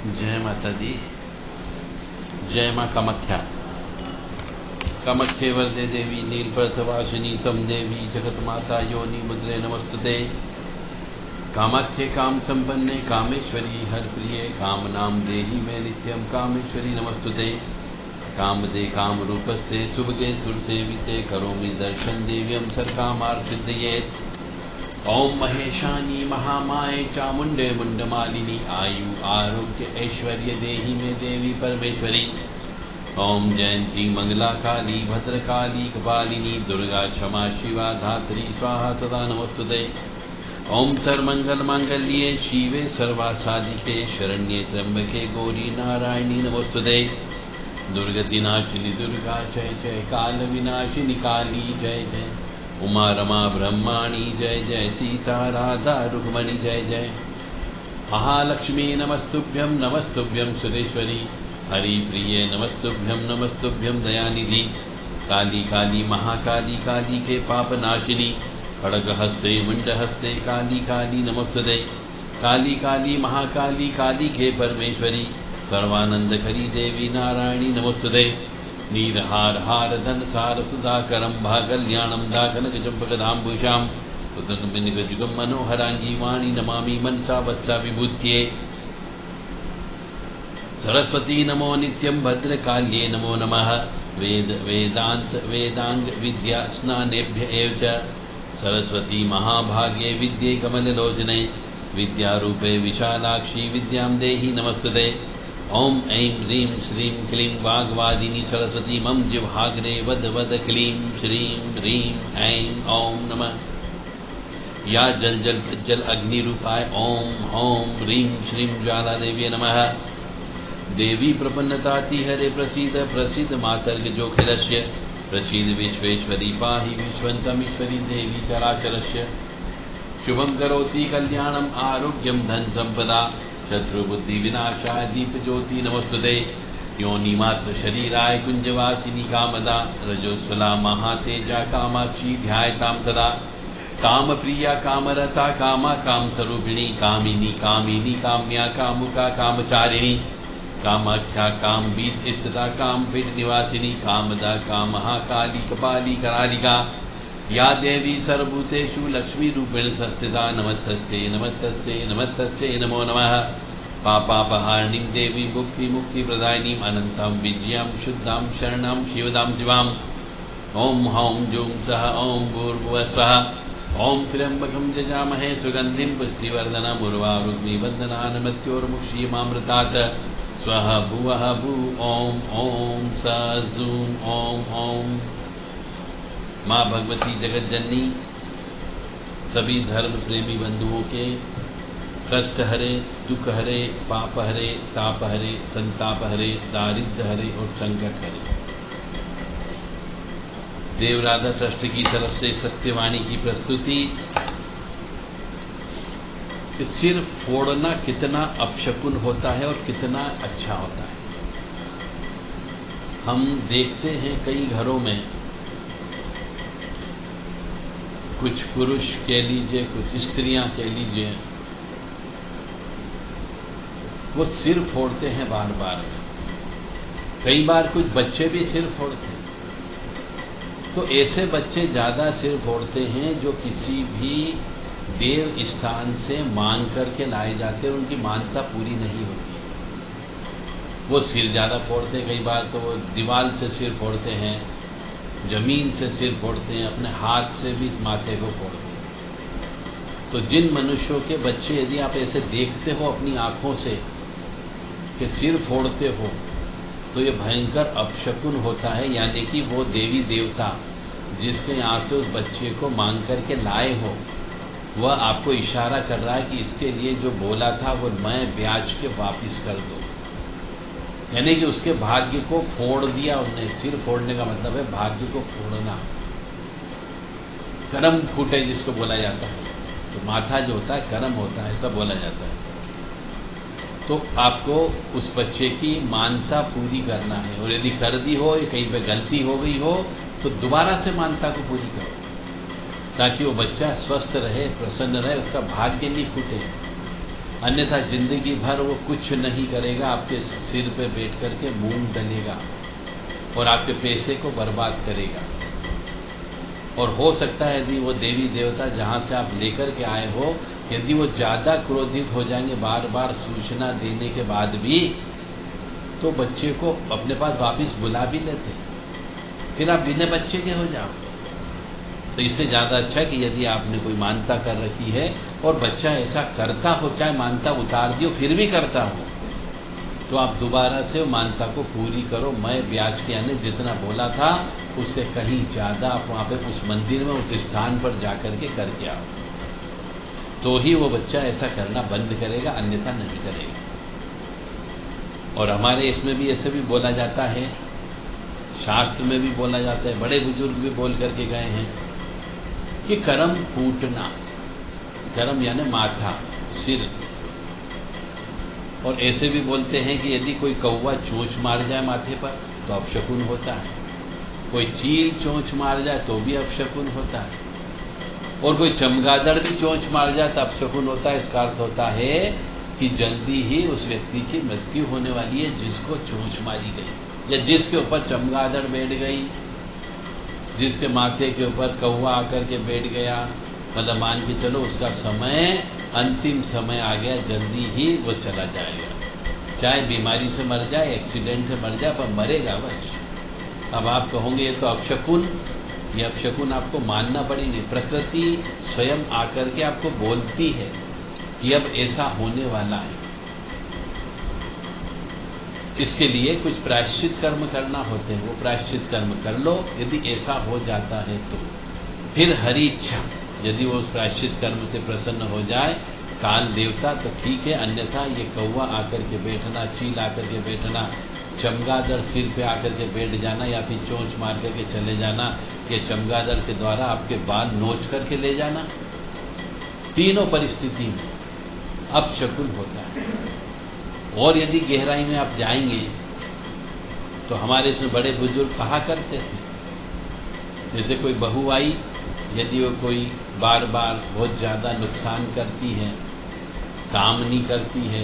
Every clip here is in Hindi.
जय माता दी। जय माँ कामाख्या। कामाख्ये वरदे देवी नीलपर्वतवासिनी तम देवी जगत माता योनि मुद्रे नमस्तुते। कामाख्ये काम संपन्ने कामेश्वरी हर प्रिये काम नाम देहि मे नित्यम कामेश्वरी नमस्तुते। कामदे काम रूपस्ते शुभगे सुर सेविते करोमि दर्शन दिव्यम सर्वकामार्थ सिद्धयेत्। ओम महेशानी महामाये चामुंडे मुंडमालिनी आयु आरोग्य ऐश्वर्य देहि मे देवी परमेश्वरी। ओम जयंती मंगला काली भद्रकाली कपालिनी दुर्गा क्षमा शिवा धात्री स्वाहा सदा नमस्तुते। ओम सर्वमंगल मांगल्ये शिवे सर्वासाधिके शरण्ये त्र्यंबके गौरी नारायणी नमस्तुते। दुर्गति नाशिनी दुर्गा जय जय काल विनाशिनी काली जय जय। उमा रमा ब्रह्माणी जय जय सीता राधा रुक्मणी जय जय। महालक्ष्मी नमस्तुभ्यं सुरेश्वरी हरि प्रिय नमस्तुभ्यं दयानिधि। काली काली महाकाली काली के पाप नाशिनी खड़ग हस्ते मुंड हस्ते काली काली नमस्तुते। काली काली महाकाली काली के परमेश्वरी सर्वानंद खरी देवी नारायणी नमस्तुते। नीरहार हार धन सार सुधाकरम भाकल्याणम दाकनक चंपकदाम्बुषाम उदकमिनिगजुगम मनोहरांगी वाणी नमामि मनसा वत्सा विभूत्ये। सरस्वती नमो नित्यं भद्रकाल्ये नमो नमः। वेदांत वेदांग विद्या स्नानेभ्य एव च। सरस्वती महाभागे विद्ये कमललोचने विद्यारूपे विशालाक्षी विद्यां देहि नमस्तुते। ओम ऐं ह्रीं श्रीं क्लीं वाग्वादिनी सरस्वती मम जिह्वाग्रे वद वद क्लीं श्रीं ह्रीं ऐं ओम नमः। या जल जल जल अग्निरूपाय ओम ह्रौं ह्रीं श्रीं ज्वाला देवी नमः। देवी प्रपन्नताति हरे प्रसीद प्रसीद मातर्ग जोखिलस्य प्रसीद विश्वेश्वरी पाहि विश्वन्तमीश्वरी देवी चराचरस्य। शुभं करोति कल्याणं आरोग्यं धन संपदा शत्रुबुद्धि विनाशाय दीप ज्योति नमस्तुते। योनि मात्र शरीराय कुंजवासिनी कामदा रजोस्वला महातेजा कामाक्षी ध्यायतां सदा। काम प्रिया कामरता कामा काम स्वरूपिणी कामिनी कामिनी काम्या कामुका कामचारिणी कामाख्या काम बीत इष्टा काम पीठ निवासिनी कामदा कामहा काली कपाली करालिका। या देवी सर्वभूतेषु लक्ष्मी रूपेण संस्थिता नमस्तस्यै नमस्तस्यै नमस्तस्यै नमो नमः। पापापहारिणीं देवी मुक्ति मुक्ति प्रदायिनीं अनंतां विजयां शुद्धां शरणां शिवदां शिवाम्। ओम हौं जूं सः ओम भूर्भुवः स्वः। ओम त्र्यंबकं यजामहे सुगंधिं पुष्टिवर्धनम् उर्वारुक्मिं बन्धनान् मृत्योर्मुक्षीयमामृतात्। स्वः भुवः भू ओम ओम स जूं ओम ओम। माँ भगवती जगत जननी सभी धर्म प्रेमी बंधुओं के कष्ट हरे दुख हरे पाप हरे ताप हरे संताप हरे दारिद्र हरे और संकट हरे। देवराधा ट्रस्ट की तरफ से सत्यवाणी की प्रस्तुति। सिर फोड़ना कितना अपशकुन होता है और कितना अच्छा होता है। हम देखते हैं कई घरों में कुछ पुरुष कह लीजिए कुछ स्त्रियां कह लीजिए वो सिर फोड़ते हैं बार बार। कई बार कुछ बच्चे भी सिर फोड़ते हैं। तो ऐसे बच्चे ज़्यादा सिर फोड़ते हैं जो किसी भी देव स्थान से मांग करके लाए जाते हैं, उनकी मान्यता पूरी नहीं होती। वो सिर ज़्यादा फोड़ते हैं। कई बार तो वो दीवार से सिर फोड़ते हैं, जमीन से सिर फोड़ते हैं, अपने हाथ से भी माथे को फोड़ते हैं। तो जिन मनुष्यों के बच्चे यदि आप ऐसे देखते हो अपनी आंखों से कि सिर फोड़ते हो तो ये भयंकर अपशकुन होता है। यानी कि वो देवी देवता जिसके यहाँ से उस बच्चे को मांग करके लाए हो वह आपको इशारा कर रहा है कि इसके लिए जो बोला था वो मैं ब्याज के वापिस कर दो। यानी कि उसके भाग्य को फोड़ दिया उन्हें। सिर फोड़ने का मतलब है भाग्य को फोड़ना, कर्म फूटे जिसको बोला जाता है। तो माथा जो होता है कर्म होता है, ऐसा बोला जाता है। तो आपको उस बच्चे की मान्यता पूरी करना है और यदि कर दी हो या कहीं पे गलती हो गई हो तो दोबारा से मान्यता को पूरी करो ताकि वो बच्चा स्वस्थ रहे, प्रसन्न रहे, उसका भाग्य नहीं फूटे। अन्यथा जिंदगी भर वो कुछ नहीं करेगा, आपके सिर पे बैठ करके मूंग डलेगा और आपके पैसे को बर्बाद करेगा। और हो सकता है यदि वो देवी देवता जहाँ से आप लेकर के आए हो, यदि वो ज़्यादा क्रोधित हो जाएंगे बार बार सूचना देने के बाद भी, तो बच्चे को अपने पास वापस बुला भी लेते, फिर आप बिना बच्चे के हो जाओ। तो इससे ज़्यादा अच्छा है कि यदि आपने कोई मानता कर रखी है और बच्चा ऐसा करता हो, चाहे मानता उतार दियो फिर भी करता हो, तो आप दोबारा से वो मानता को पूरी करो। मैं ब्याज के यानी जितना बोला था उससे कहीं ज़्यादा आप वहाँ पे उस मंदिर में, उस स्थान पर जा कर के करके आओ, तो ही वो बच्चा ऐसा करना बंद करेगा, अन्यथा नहीं करेगा। और हमारे इसमें भी ऐसे भी बोला जाता है, शास्त्र में भी बोला जाता है, बड़े बुजुर्ग भी बोल करके गए हैं कि करम फूटना, करम यानी माथा, सिर। और ऐसे भी बोलते हैं कि यदि कोई कौवा चोंच मार जाए माथे पर तो अपशकुन होता है, कोई चील चोंच मार जाए तो भी अपशकुन होता है, और कोई चमगादड़ भी चोंच मार जाए तो अपशकुन होता है। इसका अर्थ होता है कि जल्दी ही उस व्यक्ति की मृत्यु होने वाली है जिसको चोंच मारी गई, या जिसके ऊपर चमगादड़ बैठ गई, जिसके माथे के ऊपर कौवा आकर के बैठ गया, मतलब मान के चलो उसका समय, अंतिम समय आ गया, जल्दी ही वो चला जाएगा। चाहे बीमारी से मर जाए, एक्सीडेंट से मर जाए, पर मरेगा बस। अब आप कहोगे ये तो अपशकुन, ये अपशकुन आपको मानना पड़ेगी। प्रकृति स्वयं आकर के आपको बोलती है कि अब ऐसा होने वाला है, इसके लिए कुछ प्रायश्चित कर्म करना होते हैं, वो प्रायश्चित कर्म कर लो। यदि ऐसा हो जाता है तो फिर हरि इच्छा, यदि वो उस प्रायश्चित कर्म से प्रसन्न हो जाए काल देवता तो ठीक है, अन्यथा ये कौवा आकर के बैठना, चील आकर के बैठना, चमगादड़ सिर पे आकर के बैठ जाना, या फिर चोंच मार करके चले जाना, या चमगादड़ के द्वारा आपके बाल नोच करके ले जाना, तीनों परिस्थिति में अपशकुन होता है। और यदि गहराई में आप जाएंगे तो हमारे इसमें बड़े बुजुर्ग कहा करते थे, जैसे कोई बहू आई, यदि वो कोई बार बार बहुत ज़्यादा नुकसान करती है, काम नहीं करती है,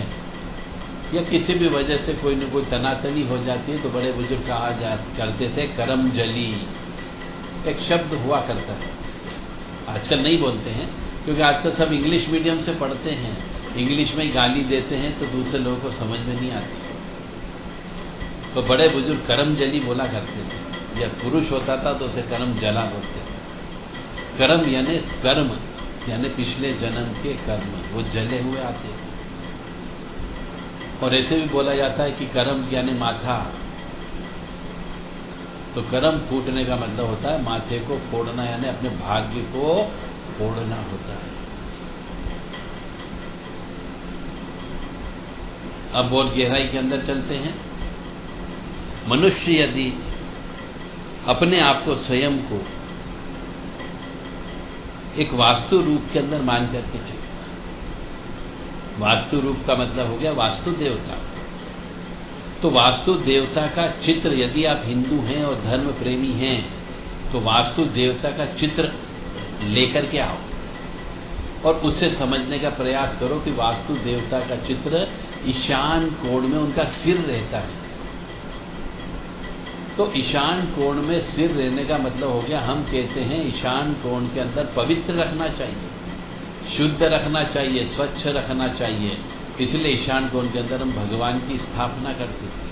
या किसी भी वजह से कोई न कोई तनातनी हो जाती है, तो बड़े बुजुर्ग कहा करते थे करम जली, एक शब्द हुआ करता है। आजकल नहीं बोलते हैं क्योंकि आजकल सब इंग्लिश मीडियम से पढ़ते हैं, इंग्लिश में ही गाली देते हैं तो दूसरे लोगों को समझ में नहीं आती। तो बड़े बुजुर्ग करम जली बोला करते थे, या पुरुष होता था तो उसे करम जला बोलते थे। कर्म यानी कर्म, यानी पिछले जन्म के कर्म, वो जले हुए आते हैं। और ऐसे भी बोला जाता है कि कर्म यानी माथा, तो कर्म फूटने का मतलब होता है माथे को फोड़ना, यानी अपने भाग्य को फोड़ना होता है। अब और गहराई के अंदर चलते हैं। मनुष्य यदि अपने आप को, स्वयं को एक वास्तु रूप के अंदर मान करके चले, वास्तु रूप का मतलब हो गया वास्तु देवता, तो वास्तु देवता का चित्र, यदि आप हिंदू हैं और धर्म प्रेमी हैं तो वास्तु देवता का चित्र लेकर के आओ और उससे समझने का प्रयास करो कि वास्तु देवता का चित्र ईशान कोण में उनका सिर रहता है। तो ईशान कोण में सिर रहने का मतलब हो गया, हम कहते हैं ईशान कोण के अंदर पवित्र रखना चाहिए, शुद्ध रखना चाहिए, स्वच्छ रखना चाहिए, इसलिए ईशान कोण के अंदर हम भगवान की स्थापना करते हैं।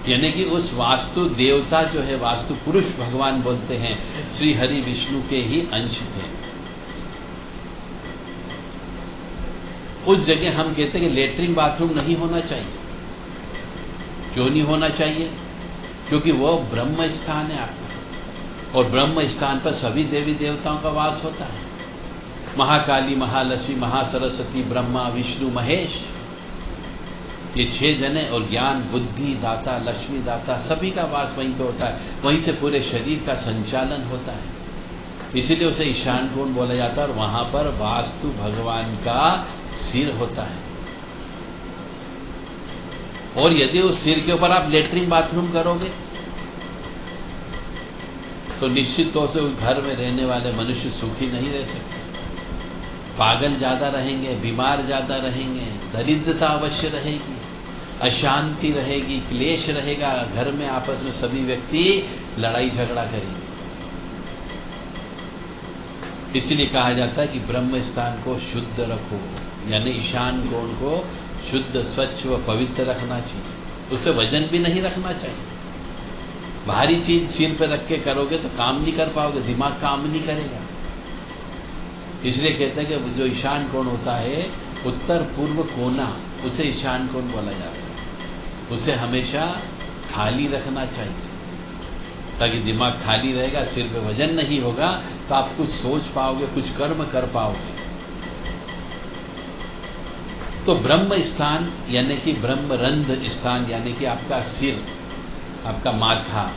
यानी कि उस वास्तु देवता जो है, वास्तु पुरुष भगवान बोलते हैं, श्री हरि विष्णु के ही अंश थे। उस जगह हम कहते हैं कि लेटरिन बाथरूम नहीं होना चाहिए। क्यों नहीं होना चाहिए? क्योंकि वो ब्रह्म स्थान है आपका, और ब्रह्म स्थान पर सभी देवी देवताओं का वास होता है। महाकाली, महालक्ष्मी, महासरस्वती, ब्रह्मा, विष्णु, महेश, ये 6 जने, और ज्ञान, बुद्धि दाता, लक्ष्मी दाता, सभी का वास वहीं पे होता है। वहीं से पूरे शरीर का संचालन होता है, इसीलिए उसे ईशान कोण बोला जाता है। और वहां पर वास्तु भगवान का सिर होता है। और यदि उस सिर के ऊपर आप लेटरिन बाथरूम करोगे तो निश्चित तौर से उस घर में रहने वाले मनुष्य सुखी नहीं रह सकते। पागल ज़्यादा रहेंगे, बीमार ज़्यादा रहेंगे, दरिद्रता अवश्य रहेगी, अशांति रहेगी, क्लेश रहेगा, घर में आपस में सभी व्यक्ति लड़ाई झगड़ा करेंगे। इसलिए कहा जाता है कि ब्रह्म स्थान को शुद्ध रखो, यानी ईशान कोण को शुद्ध, स्वच्छ व पवित्र रखना चाहिए। उसे वजन भी नहीं रखना चाहिए। भारी चीज सिर पे रख के करोगे तो काम नहीं कर पाओगे, दिमाग काम नहीं करेगा। इसलिए कहते हैं कि जो ईशान कोण होता है, उत्तर पूर्व कोना, उसे ईशान कोण बोला जाता है। उसे हमेशा खाली रखना चाहिए, ताकि दिमाग खाली रहेगा, सिर पे वजन नहीं होगा, तो आप कुछ सोच पाओगे, कुछ कर्म कर पाओगे। तो ब्रह्म स्थान यानी कि ब्रह्मरंध्र स्थान, यानी कि आपका सिर, आपका माथा,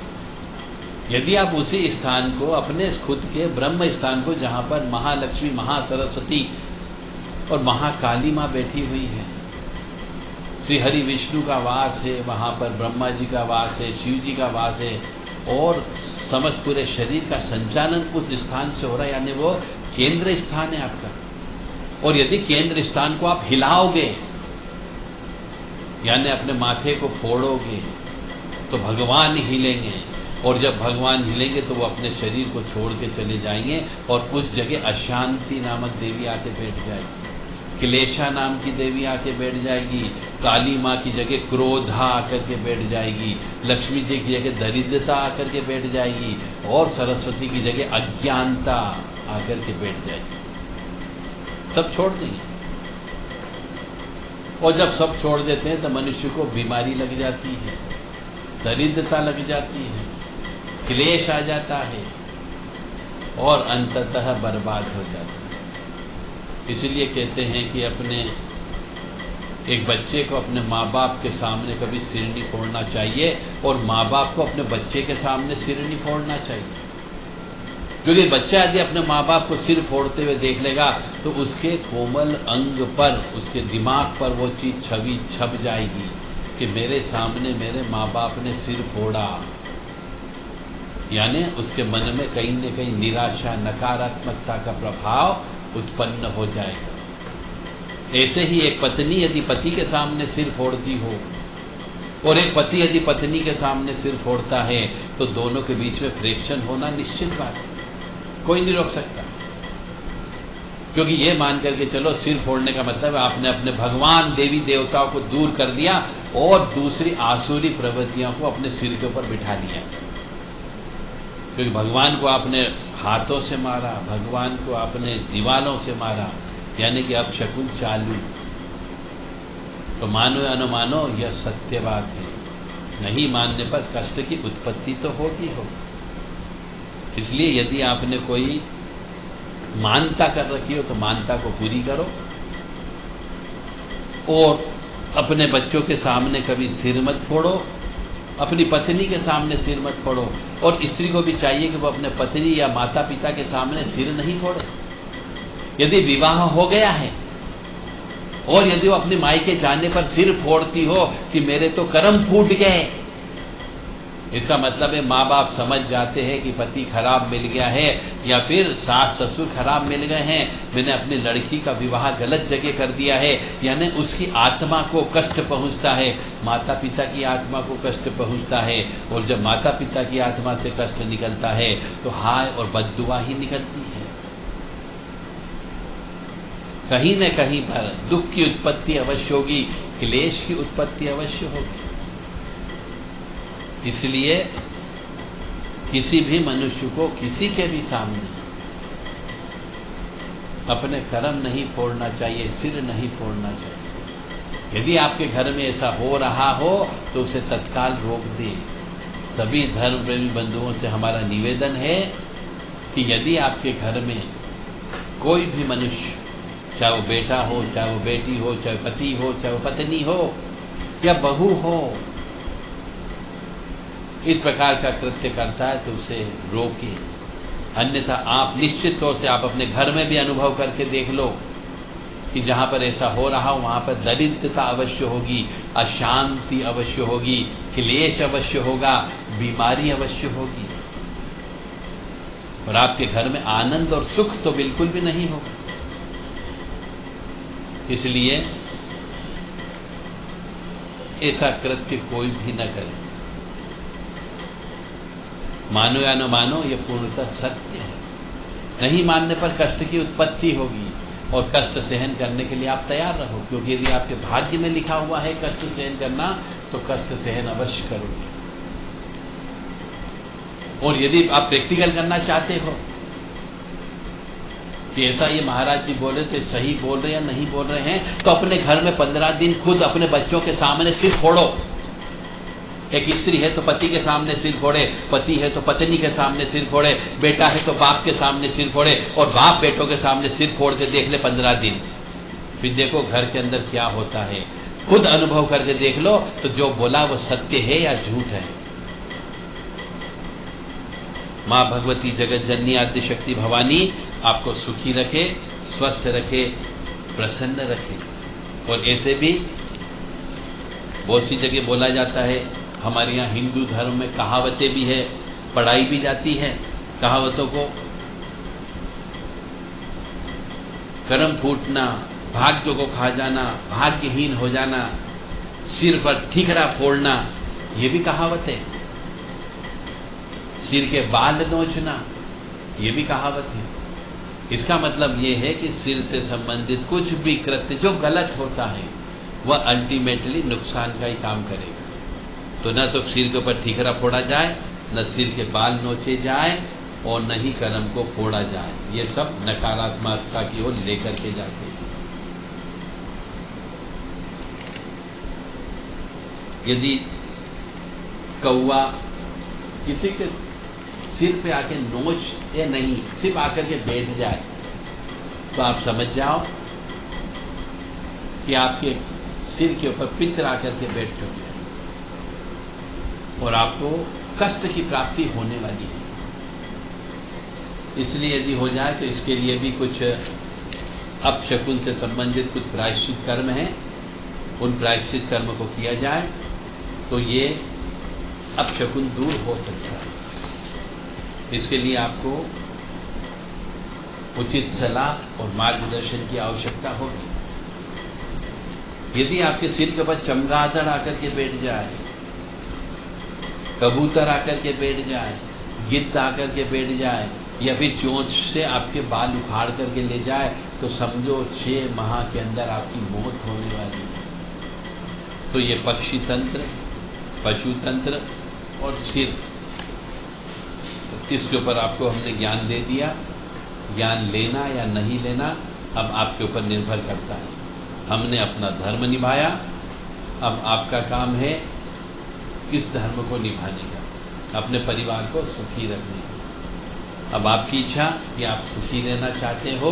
यदि आप उसी स्थान को, अपने खुद के ब्रह्म स्थान को, जहां पर महालक्ष्मी, महासरस्वती और महाकाली माँ बैठी हुई है, श्री हरि विष्णु का वास है, वहां पर ब्रह्मा जी का वास है, शिव जी का वास है, और समस्त पूरे शरीर का संचालन उस स्थान से हो रहा है, यानी वो केंद्र स्थान है आपका। और यदि केंद्र स्थान को आप हिलाओगे, यानी अपने माथे को फोड़ोगे, तो भगवान हिलेंगे, और जब भगवान हिलेंगे तो वो अपने शरीर को छोड़ के चले जाएंगे, और उस जगह अशांति नामक देवी आके बैठ जाएगी, क्लेशा नाम की देवी आके बैठ जाएगी, काली माँ की जगह क्रोधा आकर के बैठ जाएगी, लक्ष्मी जी की जगह दरिद्रता आकर के बैठ जाएगी, और सरस्वती की जगह अज्ञानता आकर के बैठ जाएगी। सब छोड़ देंगे। और जब सब छोड़ देते हैं तो मनुष्य को बीमारी लग जाती है, दरिद्रता लग जाती है, क्लेश आ जाता है, और अंततः बर्बाद हो जाता है। इसलिए कहते हैं कि अपने एक बच्चे को अपने माँ बाप के सामने कभी सिर नहीं फोड़ना चाहिए, और माँ बाप को अपने बच्चे के सामने सिर नहीं फोड़ना चाहिए। क्योंकि बच्चा यदि अपने माँ बाप को सिर फोड़ते हुए देख लेगा तो उसके कोमल अंग पर, उसके दिमाग पर वो चीज छवि छप जाएगी कि मेरे सामने मेरे माँ बाप ने सिर फोड़ा, यानी उसके मन में कहीं न कहीं निराशा, नकारात्मकता का प्रभाव उत्पन्न हो जाएगा। ऐसे ही एक पत्नी यदि पति के सामने सिर फोड़ती हो, और एक पति यदि पत्नी के सामने सिर फोड़ता है, तो दोनों के बीच में फ्रिक्शन होना निश्चित बात है, कोई नहीं रोक सकता। क्योंकि ये मान करके चलो, सिर फोड़ने का मतलब आपने अपने भगवान देवी देवताओं को दूर कर दिया और दूसरी आसुरी प्रवृत्तियों को अपने सिर के ऊपर बिठा लिया। क्योंकि भगवान को आपने हाथों से मारा, भगवान को आपने दीवालों से मारा, यानी कि अब शकुन चालू। तो मानो या न मानो, यह सत्य बात है। नहीं मानने पर कष्ट की उत्पत्ति तो होगी होगी। इसलिए यदि आपने कोई मानता कर रखी हो तो मानता को पूरी करो, और अपने बच्चों के सामने कभी सिर मत फोड़ो, अपनी पत्नी के सामने सिर मत फोड़ो। और स्त्री को भी चाहिए कि वो अपने पत्नी या माता पिता के सामने सिर नहीं फोड़े। यदि विवाह हो गया है और यदि वो अपनी माई के जाने पर सिर फोड़ती हो कि मेरे तो कर्म फूट गए, इसका मतलब है माँ बाप समझ जाते हैं कि पति खराब मिल गया है, या फिर सास ससुर खराब मिल गए हैं, मैंने अपनी लड़की का विवाह गलत जगह कर दिया है, यानी उसकी आत्मा को कष्ट पहुंचता है, माता पिता की आत्मा को कष्ट पहुंचता है। और जब माता पिता की आत्मा से कष्ट निकलता है तो हाय और बद्दुआ ही निकलती है। कहीं न कहीं पर दुख की उत्पत्ति अवश्य होगी, क्लेश की उत्पत्ति अवश्य होगी। इसलिए किसी भी मनुष्य को किसी के भी सामने अपने कर्म नहीं फोड़ना चाहिए, सिर नहीं फोड़ना चाहिए। यदि आपके घर में ऐसा हो रहा हो तो उसे तत्काल रोक दें। सभी धर्म प्रेमी बंधुओं से हमारा निवेदन है कि यदि आपके घर में कोई भी मनुष्य, चाहे वो बेटा हो, चाहे वो बेटी हो, चाहे पति हो, चाहे वो पत्नी हो या बहू हो, इस प्रकार का कृत्य करता है तो उसे रोके। अन्यथा आप निश्चित तौर से आप अपने घर में भी अनुभव करके देख लो कि जहां पर ऐसा हो रहा हो वहां पर दरिद्रता अवश्य होगी, अशांति अवश्य होगी, क्लेश अवश्य होगा, बीमारी अवश्य होगी, और आपके घर में आनंद और सुख तो बिल्कुल भी नहीं होगा। इसलिए ऐसा कृत्य कोई भी न करे। मानो या न मानो, ये पूर्णतः सत्य है। नहीं मानने पर कष्ट की उत्पत्ति होगी, और कष्ट सहन करने के लिए आप तैयार रहो, क्योंकि यदि आपके भाग्य में लिखा हुआ है कष्ट सहन करना, तो कष्ट सहन अवश्य करोगे। और यदि आप प्रैक्टिकल करना चाहते हो कि ऐसा ये महाराज जी बोले तो सही बोल रहे या नहीं बोल रहे हैं, तो अपने घर में 15 दिन खुद अपने बच्चों के सामने सिर फोड़ो। एक स्त्री है तो पति के सामने सिर फोड़े, पति है तो पत्नी के सामने सिर फोड़े, बेटा है तो बाप के सामने सिर फोड़े, और बाप बेटों के सामने सिर फोड़ के देख ले 15 दिन। फिर देखो घर के अंदर क्या होता है। खुद अनुभव करके देख लो, तो जो बोला वो सत्य है या झूठ है। माँ भगवती जगत जननी आद्य शक्ति भवानी आपको सुखी रखे, स्वस्थ रखे, प्रसन्न रखे। और ऐसे भी बहुत सी जगह बोला जाता है, हमारे यहाँ हिंदू धर्म में कहावतें भी है, पढ़ाई भी जाती है कहावतों को। कर्म फूटना, भाग्य को खा जाना, भाग्यहीन हो जाना, सिर पर ठीकरा फोड़ना, ये भी कहावत है। सिर के बाल नोचना, ये भी कहावत है। इसका मतलब ये है कि सिर से संबंधित कुछ भी कृत्य जो गलत होता है, वह अल्टीमेटली नुकसान का ही काम करेगा। तो न तो सिर के ऊपर ठीकरा फोड़ा जाए, न सिर के बाल नोचे जाए, और न ही कर्म को फोड़ा जाए। ये सब नकारात्मकता की ओर लेकर के जाते हैं। यदि कौवा किसी के सिर पे आके नोच या नहीं, सिर्फ आकर के बैठ जाए, तो आप समझ जाओ कि आपके सिर के ऊपर पितर आकर के बैठ चुके हैं और आपको कष्ट की प्राप्ति होने वाली है। इसलिए यदि हो जाए तो इसके लिए भी कुछ अपशकुन से संबंधित कुछ प्रायश्चित कर्म हैं, उन प्रायश्चित कर्म को किया जाए तो ये अपशकुन दूर हो सकता है। इसके लिए आपको उचित सलाह और मार्गदर्शन की आवश्यकता होगी। यदि आपके सिर के ऊपर चमगादड़ आकर के बैठ जाए, कबूतर आकर के बैठ जाए, गिद्ध आकर के बैठ जाए, या फिर चोंच से आपके बाल उखाड़ करके ले जाए, तो समझो 6 माह के अंदर आपकी मौत होने वाली है। तो ये पक्षी तंत्र, पशु तंत्र और सिर, इसके ऊपर आपको हमने ज्ञान दे दिया। ज्ञान लेना या नहीं लेना अब आपके ऊपर निर्भर करता है। हमने अपना धर्म निभाया, अब आपका काम है इस धर्म को निभाने का, अपने परिवार को सुखी रखने का। अब आपकी इच्छा कि आप सुखी रहना चाहते हो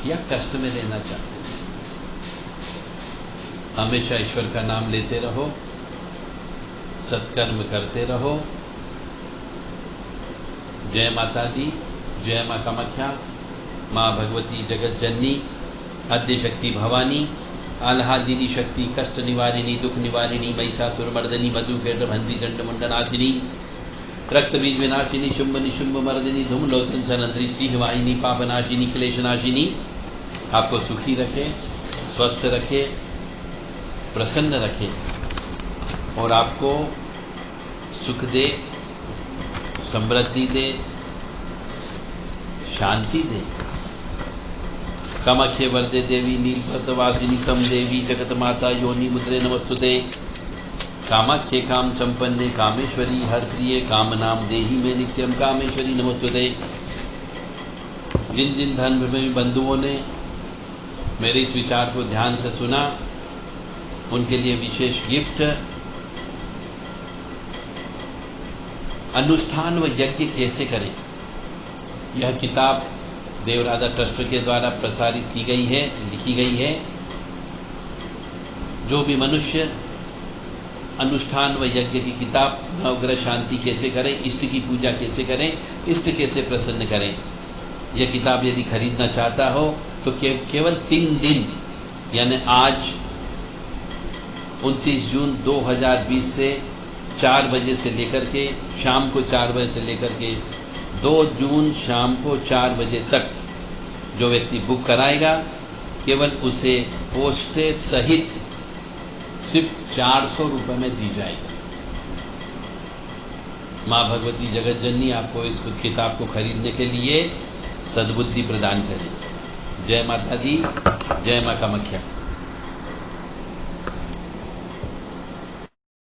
या कष्ट में रहना चाहते हो। हमेशा ईश्वर का नाम लेते रहो, सत्कर्म करते रहो। जय माता दी, जय माँ कामाख्या, माँ भगवती जगत जननी आद्य शक्ति भवानी, आह्लादिनी शक्ति, कष्ट निवारिणी, दुख निवारिणी, महिषासुरमर्दिनी, मधुकेटभंदी, चंडमुंडनाशिनी, रक्त बीज विनाशिनी, शुंभ निशुंभ मर्दिनी, धूमलोचन सनंत्री, श्रीवाहिनी, पापनाशिनी, क्लेशनाशिनी आपको सुखी रखे, स्वस्थ रखे, प्रसन्न रखे और आपको सुख दे, समृद्धि दे, शांति दे। कामाख्ये वरदे देवी नीलपर्वतवासिनी तम देवी जगत माता योनि मुद्रे नमस्तुते। कामाख्ये काम संपन्ने कामेश्वरी हर प्रिय काम नाम देही में नित्यम कामेश्वरी नमस्तुते। जिन जिन धर्मप्रेमी बंधुओं ने मेरे इस विचार को ध्यान से सुना, उनके लिए विशेष गिफ्ट, अनुष्ठान व यज्ञ कैसे करें, यह किताब देवराधा ट्रस्ट के द्वारा प्रसारित की गई है, लिखी गई है। जो भी मनुष्य अनुष्ठान व यज्ञ की किताब, नवग्रह शांति कैसे करें, इष्ट की पूजा कैसे करें, इष्ट कैसे प्रसन्न करें, यह किताब यदि खरीदना चाहता हो तो केवल 3 दिन यानी आज 29 जून 2020 से 4 बजे से लेकर के शाम को 4 बजे से लेकर के 2 जून शाम को 4 बजे तक जो व्यक्ति बुक कराएगा केवल उसे पोस्टे सहित सिर्फ 400 रुपये में दी जाएगी। माँ भगवती जगत जननी आपको इस किताब को खरीदने के लिए सद्बुद्धि प्रदान करें। जय माता दी, जय माँ कामाख्या।